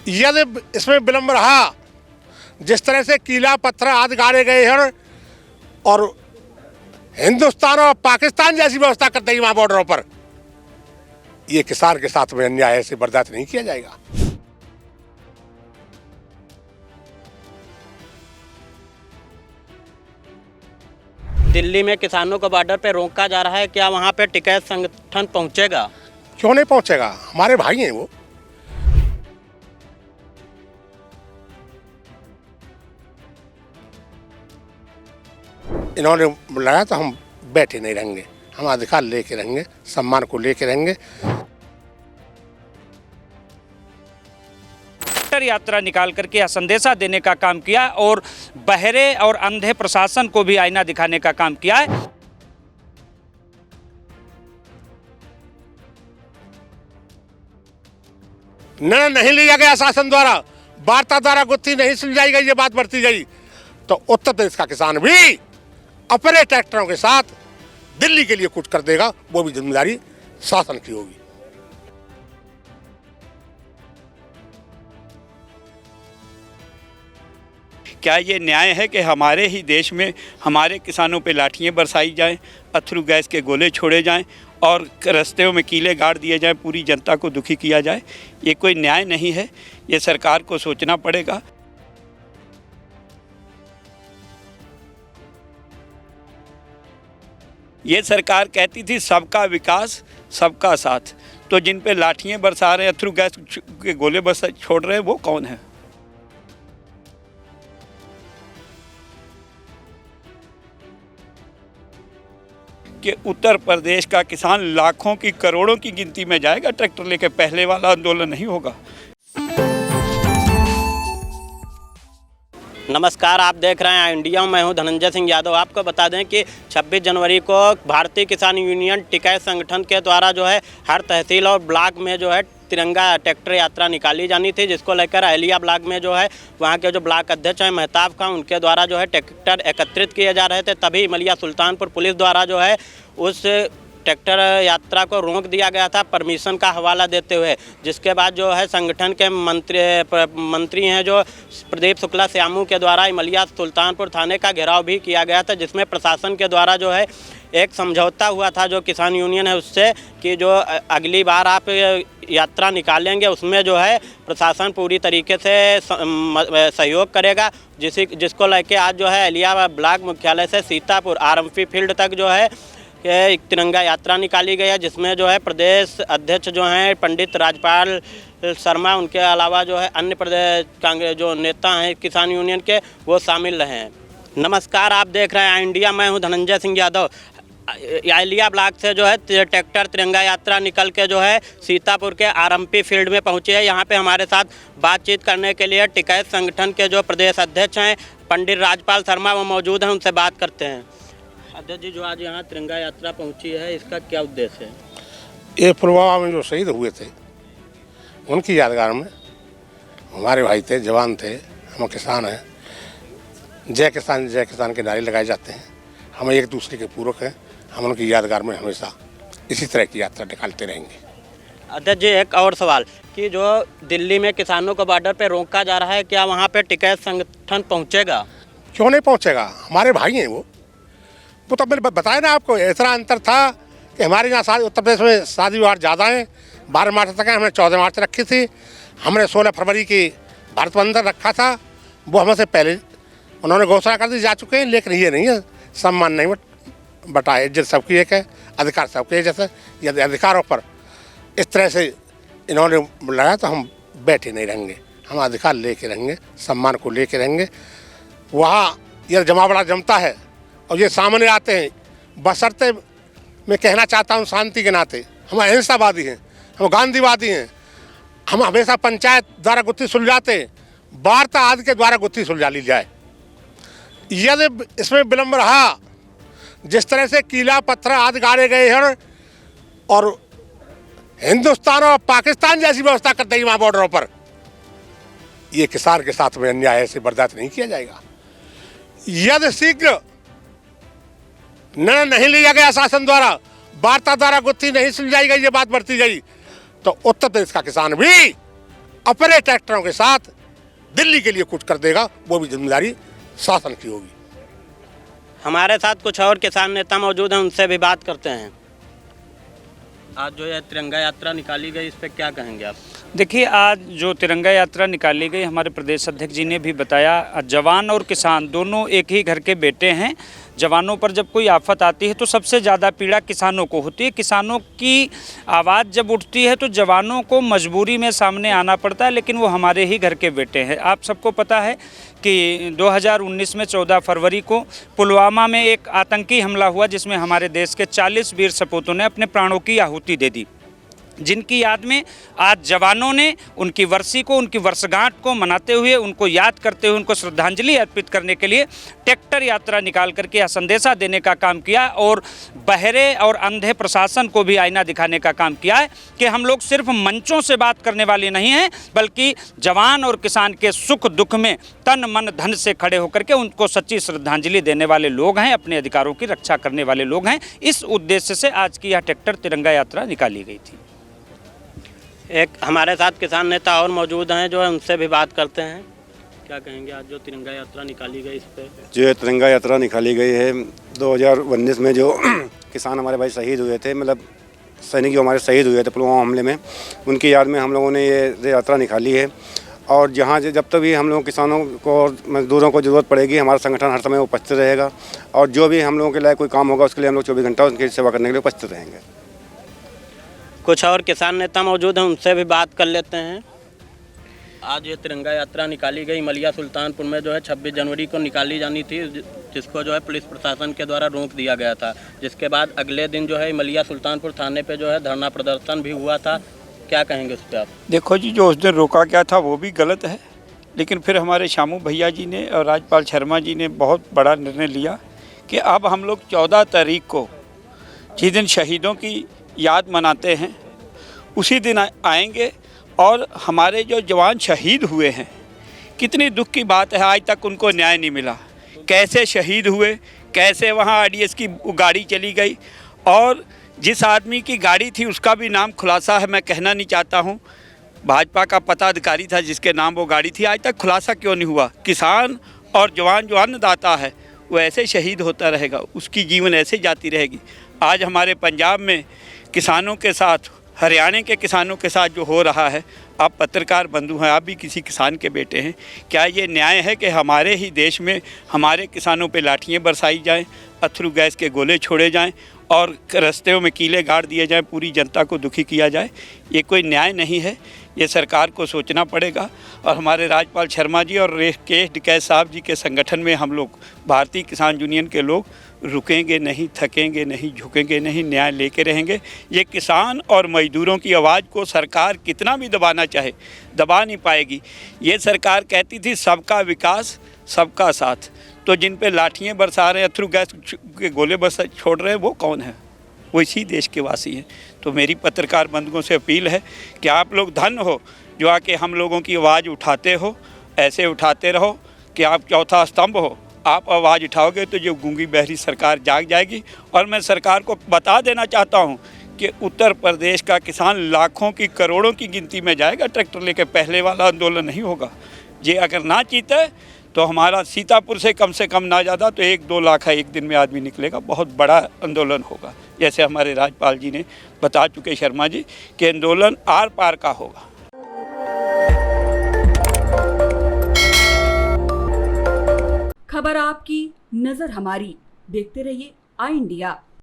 यदि इसमें विलंब रहा, जिस तरह से कीला पत्थर आदि गाड़े गए हैं और हिंदुस्तान और पाकिस्तान जैसी व्यवस्था करते हैं वहां बॉर्डरों पर, ये किसान के साथ में अन्याय से बर्दाश्त नहीं किया जाएगा। दिल्ली में किसानों को बॉर्डर पे रोका जा रहा है, क्या वहाँ पे टिकैत संगठन पहुँचेगा? क्यों नहीं पहुंचेगा? हमारे भाई हैं वो। इन्होंने बुलाया तो हम बैठे नहीं रहेंगे, हम अधिकार लेके रहेंगे, सम्मान को लेके रहेंगे। यात्रा निकाल करके यह संदेशा देने का काम किया और बहरे और अंधे प्रशासन को भी आईना दिखाने का काम किया है। निर्णय नहीं लिया गया शासन द्वारा, वार्ता द्वारा गुत्थी नहीं सुलझाई गई, ये बात बढ़ती गई तो उत्तर प्रदेश का किसान भी अपने ट्रैक्टरों के साथ दिल्ली के लिए कुछ कर देगा, वो भी जिम्मेदारी शासन की होगी। क्या ये न्याय है कि हमारे ही देश में हमारे किसानों पे लाठियाँ बरसाई जाएं, अथरू गैस के गोले छोड़े जाएं और रास्ते में कीले गाड़ दिए जाएं, पूरी जनता को दुखी किया जाए? ये कोई न्याय नहीं है, ये सरकार को सोचना पड़ेगा। ये सरकार कहती थी सबका विकास सबका साथ, तो जिन पे लाठियाँ बरसा रहे हैं, अथरू गैस के गोले छोड़ रहे हैं, वो कौन है? कि उत्तर प्रदेश का किसान लाखों की करोड़ों की गिनती में जाएगा ट्रैक्टर लेके, पहले वाला आंदोलन नहीं होगा। नमस्कार, आप देख रहे हैं इंडिया। मैं हूं धनंजय सिंह यादव। आपको बता दें कि 26 जनवरी को भारतीय किसान यूनियन टिकैत संगठन के द्वारा जो है हर तहसील और ब्लॉक में जो है तिरंगा ट्रैक्टर यात्रा निकाली जानी थी, जिसको लेकर अहलिया ब्लॉक में जो है वहाँ के जो ब्लॉक अध्यक्ष हैं मेहताब खां, उनके द्वारा जो है ट्रैक्टर एकत्रित किए जा रहे थे। तभी मलिया सुल्तानपुर पुलिस द्वारा जो है उस ट्रैक्टर यात्रा को रोक दिया गया था परमिशन का हवाला देते हुए, जिसके बाद जो है संगठन के मंत्री हैं जो प्रदीप शुक्ला श्यामू के द्वारा मलिया सुल्तानपुर थाने का घेराव भी किया गया था, जिसमें प्रशासन के द्वारा जो है एक समझौता हुआ था जो किसान यूनियन है उससे कि जो अगली बार आप यात्रा निकालेंगे उसमें जो है प्रशासन पूरी तरीके से सहयोग करेगा, जिसको लेके आज जो है अहलिया ब्लॉक मुख्यालय से सीतापुर आरएमपी फील्ड तक जो है एक तिरंगा यात्रा निकाली गई है, जिसमें जो है प्रदेश अध्यक्ष जो हैं पंडित राजपाल शर्मा, उनके अलावा जो है अन्य प्रदेश कांग्रेस जो नेता हैं किसान यूनियन के, वो शामिल रहे हैं। नमस्कार, आप देख रहे हैं इंडिया। मैं हूं धनंजय सिंह यादव। अहलिया ब्लॉक से जो है ट्रैक्टर तिरंगा यात्रा निकल के जो है सीतापुर के आरएमपी फील्ड में पहुंचे हैं। यहाँ पे हमारे साथ बातचीत करने के लिए टिकैत संगठन के जो प्रदेश अध्यक्ष हैं पंडित राजपाल शर्मा, वो मौजूद हैं, उनसे बात करते हैं। अध्यक्ष जी, जो आज यहाँ तिरंगा यात्रा पहुँची है, इसका क्या उद्देश्य है? ये पुलवामा में जो शहीद हुए थे उनकी यादगार में, हमारे भाई थे, जवान थे, हम किसान हैं, जय किसान के नारे लगाए जाते हैं। हम एक दूसरे के पूरक हैं, हम उनकी यादगार में हमेशा इसी तरह की यात्रा निकालते रहेंगे। अध्यक्ष जी, एक और सवाल कि जो दिल्ली में किसानों को बॉर्डर पे रोका जा रहा है, क्या वहाँ पे टिकैत संगठन पहुँचेगा? क्यों नहीं पहुँचेगा? हमारे भाई हैं वो तो मैंने बताया ना आपको। इतना अंतर था कि हमारे यहाँ उत्तर प्रदेश में शादी विवाह ज़्यादा हैं, 12 मार्च तक है, हमने 14 मार्च रखी थी, हमने 16 फरवरी की भारत बंधन रखा था, वो हमसे पहले उन्होंने घोषणा कर दी जा चुके हैं। लेकिन ये नहीं है, सम्मान नहीं बटा, इज्जत सबकी एक है, अधिकार सबके। जैसे यदि अधिकारों पर इस तरह से इन्होंने बुलाया तो हम बैठे नहीं रहेंगे, हम अधिकार लेके रहेंगे, सम्मान को लेके रहेंगे। वहाँ यह जमावड़ा जमता है और ये सामने आते हैं, बशर्ते मैं कहना चाहता हूँ शांति के नाते, हम अहिंसावादी हैं, हम गांधीवादी हैं, हम हमेशा पंचायत द्वारा गुत्थी सुलझाते, वार्ता आदि के द्वारा गुत्थी सुलझा ली जाए। यदि इसमें विलंब रहा, जिस तरह से कीला पत्थर आदि गाड़े गए हैं और हिंदुस्तान और पाकिस्तान जैसी व्यवस्था करते हैं वहाँ बॉर्डरों पर, ये किसान के साथ में अन्याय से बर्दाश्त नहीं किया जाएगा। यदि शीघ्र निर्णय नहीं लिया गया शासन द्वारा, वार्ता द्वारा गुत्थी नहीं सुलझाई गई, ये बात बढ़ती गई तो उत्तर प्रदेश का किसान भी अपने ट्रैक्टरों के साथ दिल्ली के लिए कुछ कर देगा, वो भी जिम्मेदारी शासन की होगी। हमारे साथ कुछ और किसान नेता मौजूद हैं, उनसे भी बात करते हैं। आज जो ये तिरंगा यात्रा निकाली गई, इस पर क्या कहेंगे आप? देखिए, आज जो तिरंगा यात्रा निकाली गई, हमारे प्रदेश अध्यक्ष जी ने भी बताया, जवान और किसान दोनों एक ही घर के बेटे हैं। जवानों पर जब कोई आफत आती है तो सबसे ज़्यादा पीड़ा किसानों को होती है। किसानों की आवाज़ जब उठती है तो जवानों को मजबूरी में सामने आना पड़ता है, लेकिन वो हमारे ही घर के बेटे हैं। आप सबको पता है कि 2019 में 14 फरवरी को पुलवामा में एक आतंकी हमला हुआ, जिसमें हमारे देश के 40 वीर सपूतों ने अपने प्राणों की आहुति दे दी, जिनकी याद में आज जवानों ने उनकी वर्सी को, उनकी वर्षगांठ को मनाते हुए, उनको याद करते हुए, उनको श्रद्धांजलि अर्पित करने के लिए ट्रैक्टर यात्रा निकाल करके यह संदेशा देने का काम किया और बहरे और अंधे प्रशासन को भी आईना दिखाने का काम किया है कि हम लोग सिर्फ मंचों से बात करने वाले नहीं हैं, बल्कि जवान और किसान के सुख दुख में तन मन धन से खड़े होकर के उनको सच्ची श्रद्धांजलि देने वाले लोग हैं, अपने अधिकारों की रक्षा करने वाले लोग हैं। इस उद्देश्य से आज की यह ट्रैक्टर तिरंगा यात्रा निकाली गई थी। एक हमारे साथ किसान नेता और मौजूद हैं, जो है उनसे भी बात करते हैं। क्या कहेंगे आज जो तिरंगा यात्रा निकाली गई, इस पे? जो तिरंगा यात्रा निकाली गई है 2019 में, जो किसान हमारे भाई शहीद हुए थे, मतलब सैनिक जो हमारे शहीद हुए थे पुलवामा हमले में, उनकी याद में हम लोगों ने ये यात्रा निकाली है। और जहाँ जब तक भी हम लोग किसानों को और मजदूरों को ज़रूरत पड़ेगी, हमारा संगठन हर समय उपस्थित रहेगा। और जो भी हम लोगों के लिए कोई काम होगा, उसके लिए हम लोग 24 घंटा उनकी सेवा करने के लिए उपस्थित रहेंगे। कुछ और किसान नेता मौजूद हैं, उनसे भी बात कर लेते हैं। आज ये तिरंगा यात्रा निकाली गई मलिया सुल्तानपुर में, जो है 26 जनवरी को निकाली जानी थी, जिसको जो है पुलिस प्रशासन के द्वारा रोक दिया गया था, जिसके बाद अगले दिन जो है मलिया सुल्तानपुर थाने पे जो है धरना प्रदर्शन भी हुआ था। क्या कहेंगे उस पर आप? देखो जी, जो उस दिन रोका गया था वो भी गलत है, लेकिन फिर हमारे शामू भैया जी ने और राजपाल शर्मा जी ने बहुत बड़ा निर्णय लिया कि अब हम लोग 14 तारीख को, जिस दिन शहीदों की याद मनाते हैं, उसी दिन आएंगे और हमारे जो जवान शहीद हुए हैं, कितनी दुख की बात है, आज तक उनको न्याय नहीं मिला। कैसे शहीद हुए, कैसे वहाँ आरडीएक्स की गाड़ी चली गई, और जिस आदमी की गाड़ी थी उसका भी नाम खुलासा है, मैं कहना नहीं चाहता हूँ, भाजपा का पदाधिकारी था जिसके नाम वो गाड़ी थी, आज तक खुलासा क्यों नहीं हुआ? किसान और जवान जो अन्नदाता है वो ऐसे शहीद होता रहेगा, उसकी जीवन ऐसे जाती रहेगी। आज हमारे पंजाब में किसानों के साथ, हरियाणा के किसानों के साथ जो हो रहा है, आप पत्रकार बंधु हैं, आप भी किसी किसान के बेटे हैं, क्या ये न्याय है कि हमारे ही देश में हमारे किसानों पे लाठियाँ बरसाई जाएं, अथरू गैस के गोले छोड़े जाएं और रास्तों में कीले गाड़ दिए जाएं, पूरी जनता को दुखी किया जाए? ये कोई न्याय नहीं है, ये सरकार को सोचना पड़ेगा। और हमारे राजपाल शर्मा जी और के डकैत साहब जी के संगठन में हम लोग, भारतीय किसान यूनियन के लोग, रुकेंगे नहीं, थकेंगे नहीं, झुकेंगे नहीं, न्याय लेके रहेंगे। ये किसान और मजदूरों की आवाज़ को सरकार कितना भी दबाना चाहे, दबा नहीं पाएगी। ये सरकार कहती थी सबका विकास सबका साथ, तो जिन पे लाठियाँ बरसा रहे हैं, अथरू गैस के गोले छोड़ रहे हैं, वो कौन है? वो इसी देश के वासी हैं। तो मेरी पत्रकार बंधुओं से अपील है कि आप लोग धन्य हो जो आके हम लोगों की आवाज़ उठाते हो, ऐसे उठाते रहो कि आप चौथा स्तंभ हो। आप आवाज़ उठाओगे तो जो गूंगी बहरी सरकार जाग जाएगी। और मैं सरकार को बता देना चाहता हूँ कि उत्तर प्रदेश का किसान लाखों की, करोड़ों की गिनती में जाएगा ट्रैक्टर लेके, पहले वाला आंदोलन नहीं होगा। ये अगर ना जीते तो हमारा सीतापुर से कम ना ज़्यादा तो 1-2 लाख है एक दिन में आदमी निकलेगा, बहुत बड़ा आंदोलन होगा। जैसे हमारे राज्यपाल जी ने बता चुके, शर्मा जी, कि आंदोलन आर पार का होगा। खबर आपकी, नजर हमारी। देखते रहिए आई इंडिया।